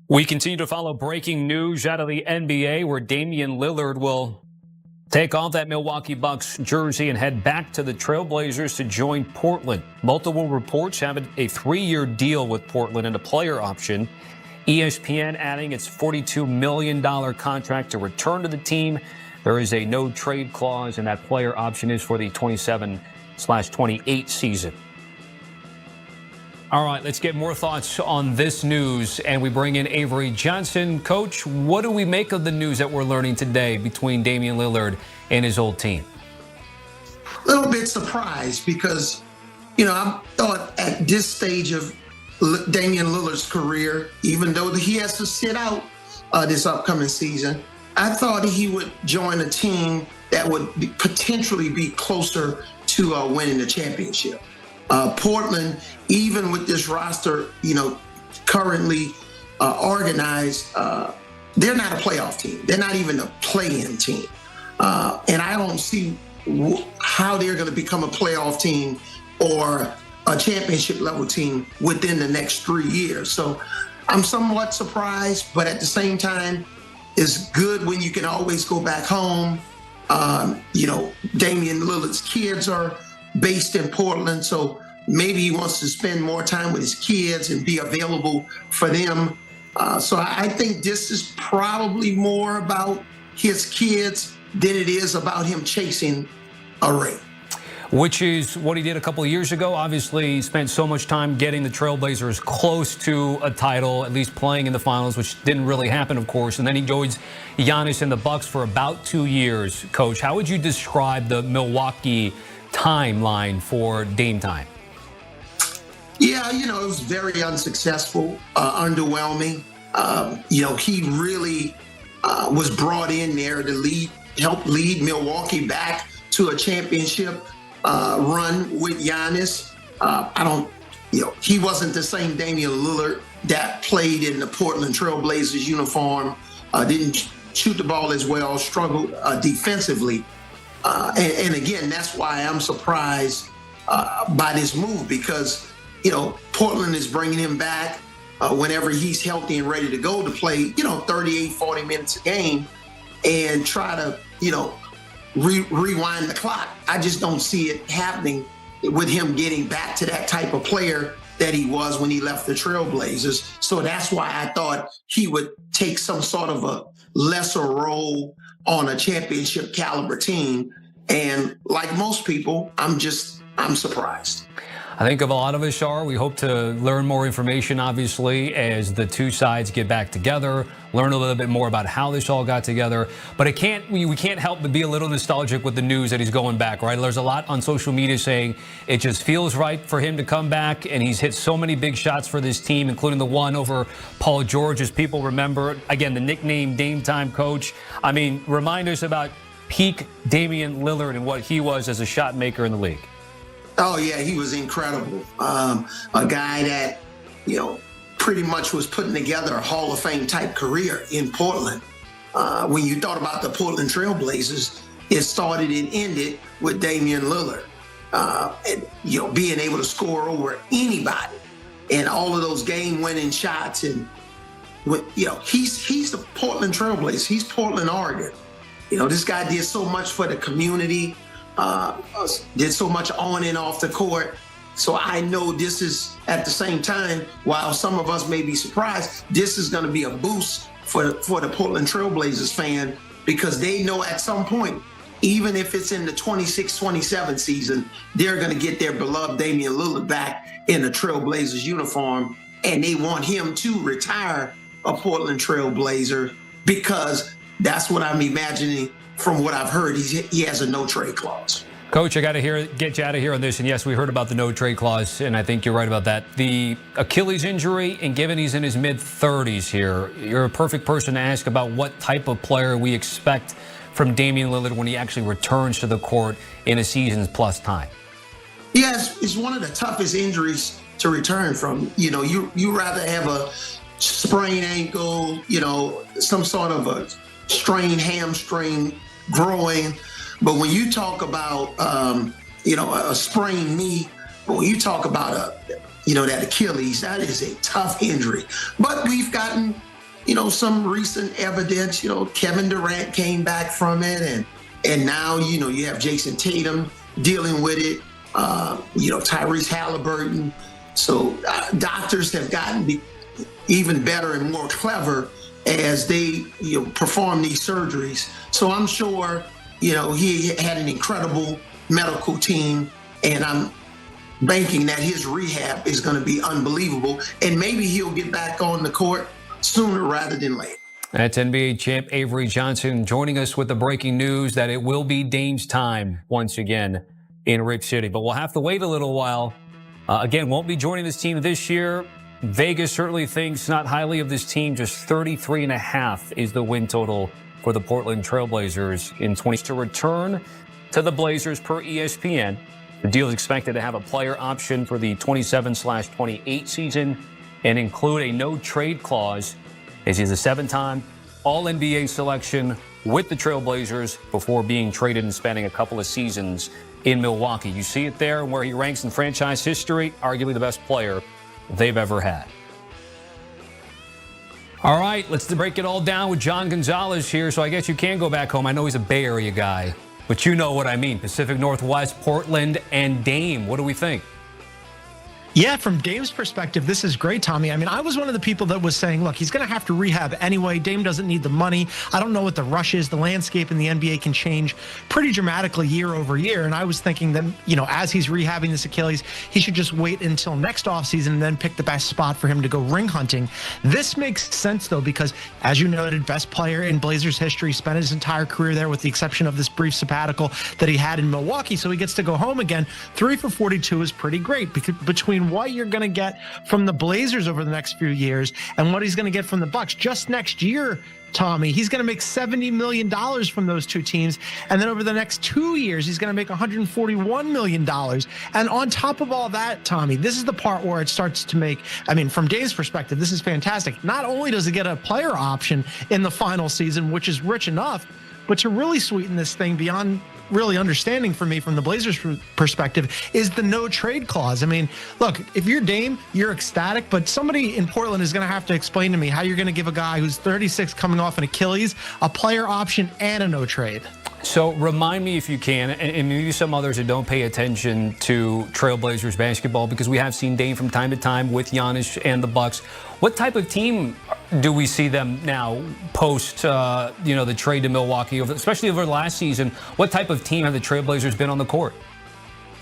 We continue to follow breaking news out of the NBA where Damian Lillard will take off that Milwaukee Bucks jersey and head back to the Trailblazers to join Portland. Multiple reports have a 3-year deal with Portland and a player option. ESPN adding its $42 million contract to return to the team. There is a no trade clause, and that player option is for the 27/28 season. All right, let's get more thoughts on this news, and we bring in Avery Johnson. Coach, what do we make of the news that we're learning today between Damian Lillard and his old team? A little bit surprised because, I thought at this stage of Damian Lillard's career, even though he has to sit out this upcoming season, I thought he would join a team that would potentially be closer to winning the championship. Portland, even with this roster, currently organized, they're not a playoff team. They're not even a play-in team. And I don't see how they're going to become a playoff team or a championship level team within the next 3 years. So I'm somewhat surprised, but at the same time, it's good when you can always go back home. Damian Lillard's kids are based in Portland, so maybe he wants to spend more time with his kids and be available for them. So I think this is probably more about his kids than it is about him chasing a ring. Which is what he did a couple of years ago. Obviously, he spent so much time getting the Trailblazers close to a title, at least playing in the finals, which didn't really happen, of course. And then he joins Giannis and the Bucks for about 2 years. Coach, how would you describe the Milwaukee timeline for Dame time? Yeah, it was very unsuccessful, underwhelming. He really was brought in there to help lead Milwaukee back to a championship run with Giannis. He wasn't the same Damian Lillard that played in the Portland Trailblazers uniform, didn't shoot the ball as well, struggled defensively. And again, that's why I'm surprised by this move because, Portland is bringing him back whenever he's healthy and ready to go to play, 38, 40 minutes a game and try to, rewind the clock. I just don't see it happening with him getting back to that type of player that he was when he left the Trailblazers. So that's why I thought he would take some sort of a lesser role on a championship caliber team. And like most people, I'm surprised. I think a lot of us are. We hope to learn more information, obviously, as the two sides get back together, learn a little bit more about how this all got together. But we can't help but be a little nostalgic with the news that he's going back, right? There's a lot on social media saying it just feels right for him to come back, and he's hit so many big shots for this team, including the one over Paul George, as people remember. Again, the nickname Dame Time Coach. I mean, remind us about peak Damian Lillard and what he was as a shot maker in the league. Oh, yeah, he was incredible. A guy that, pretty much was putting together a Hall of Fame type career in Portland. When you thought about the Portland Trailblazers, it started and ended with Damian Lillard. Being able to score over anybody and all of those game-winning shots. And, he's the Portland Trailblazers. He's Portland, Oregon. This guy did so much for the community. Did so much on and off the court. So I know this is, at the same time, while some of us may be surprised, this is going to be a boost for the Portland Trailblazers fan because they know at some point, even if it's in the 26-27 season, they're going to get their beloved Damian Lillard back in the Trailblazers uniform, and they want him to retire a Portland Trailblazer because that's what I'm imagining. From what I've heard, he has a no-trade clause. Coach, I got to get you out of here on this. And yes, we heard about the no-trade clause, and I think you're right about that. The Achilles injury, and given he's in his mid-30s here, you're a perfect person to ask about what type of player we expect from Damian Lillard when he actually returns to the court in a season's plus time. Yes, it's one of the toughest injuries to return from. You rather have a sprained ankle, some sort of a strained hamstring, growing. But when you talk about, a sprained knee, but when you talk about, that Achilles, that is a tough injury. But we've gotten some recent evidence. Kevin Durant came back from it, and now, you have Jason Tatum dealing with it, Tyrese Halliburton. So doctors have gotten even better and more clever as they perform these surgeries. So I'm sure, he had an incredible medical team, and I'm banking that his rehab is going to be unbelievable, and maybe he'll get back on the court sooner rather than later. That's NBA champ Avery Johnson joining us with the breaking news that it will be Dame's time once again in Rick City. But we'll have to wait a little while. Again, won't be joining this team this year. Vegas certainly thinks not highly of this team. Just 33.5 is the win total for the Portland Trailblazers in 20. To return to the Blazers per ESPN, the deal is expected to have a player option for the 27/28 season and include a no-trade clause, as he's a 7-time All-NBA selection with the Trailblazers before being traded and spending a couple of seasons in Milwaukee. You see it there where he ranks in franchise history, arguably the best player they've ever had. All right, let's break it all down with John Gonzalez here. So I guess you can go back home. I know he's a Bay Area guy, but you know what I mean. Pacific Northwest, Portland, and Dame. What do we think? Yeah, from Dame's perspective, this is great, Tommy. I mean, I was one of the people that was saying, look, he's going to have to rehab anyway. Dame doesn't need the money. I don't know what the rush is. The landscape in the NBA can change pretty dramatically year over year. And I was thinking that, as he's rehabbing this Achilles, he should just wait until next offseason and then pick the best spot for him to go ring hunting. This makes sense, though, because, as you noted, best player in Blazers history, spent his entire career there with the exception of this brief sabbatical that he had in Milwaukee. So he gets to go home again. 3 for 42 is pretty great because between what you're going to get from the Blazers over the next few years and what he's going to get from the Bucks just next year, Tommy, he's going to make $70 million from those two teams. And then over the next 2 years, he's going to make $141 million. And on top of all that, Tommy, this is the part where it starts to make, from Dave's perspective, this is fantastic. Not only does he get a player option in the final season, which is rich enough, but to really sweeten this thing beyond really understanding for me from the Blazers perspective is the no trade clause. Look, if you're Dame, you're ecstatic, but somebody in Portland is going to have to explain to me how you're going to give a guy who's 36 coming off an Achilles a player option and a no trade. So remind me if you can, and maybe some others that don't pay attention to Trailblazers basketball, because we have seen Dame from time to time with Giannis and the Bucks. What type of team do we see them now post, the trade to Milwaukee, especially over the last season? What type of team have the Trailblazers been on the court?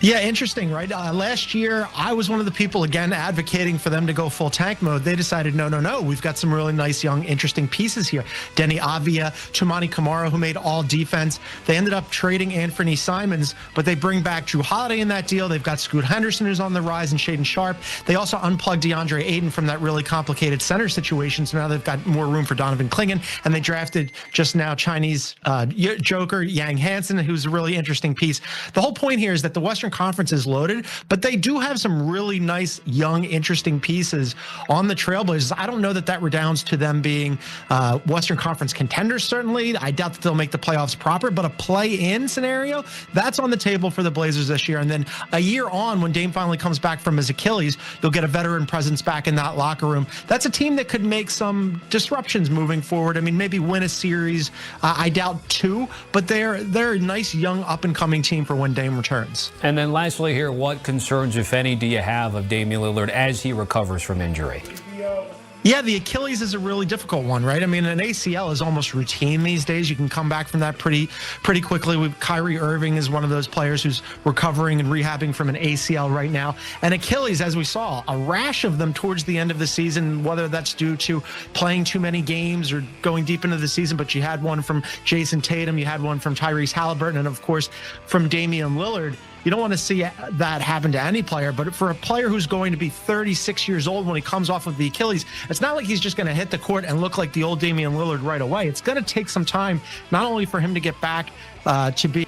Yeah, interesting, right? Last year, I was one of the people, again, advocating for them to go full tank mode. They decided, no. We've got some really nice, young, interesting pieces here. Denny Avdia, Chumani Kamara, who made all defense. They ended up trading Anthony Simons, but they bring back Drew Holiday in that deal. They've got Scoot Henderson, who's on the rise, and Shaedon Sharpe. They also unplugged DeAndre Ayton from that really complicated center situation, so now they've got more room for Donovan Clingan. And they drafted just now Chinese joker Yang Hansen, who's a really interesting piece. The whole point here is that the Western Conference is loaded, but they do have some really nice, young, interesting pieces on the Trailblazers. I don't know that redounds to them being Western Conference contenders, certainly. I doubt that they'll make the playoffs proper, but a play-in scenario, that's on the table for the Blazers this year. And then a year on, when Dame finally comes back from his Achilles, you'll get a veteran presence back in that locker room. That's a team that could make some disruptions moving forward. Maybe win a series. I doubt 2, but they're a nice, young, up-and-coming team for when Dame returns. And then lastly here, what concerns, if any, do you have of Damian Lillard as he recovers from injury? Yeah, the Achilles is a really difficult one, right? An ACL is almost routine these days. You can come back from that pretty quickly. Kyrie Irving is one of those players who's recovering and rehabbing from an ACL right now. And Achilles, as we saw, a rash of them towards the end of the season, whether that's due to playing too many games or going deep into the season. But you had one from Jason Tatum, you had one from Tyrese Halliburton, and of course from Damian Lillard. You don't want to see that happen to any player, but for a player who's going to be 36 years old when he comes off of the Achilles, it's not like he's just going to hit the court and look like the old Damian Lillard right away. It's going to take some time, not only for him to get back to be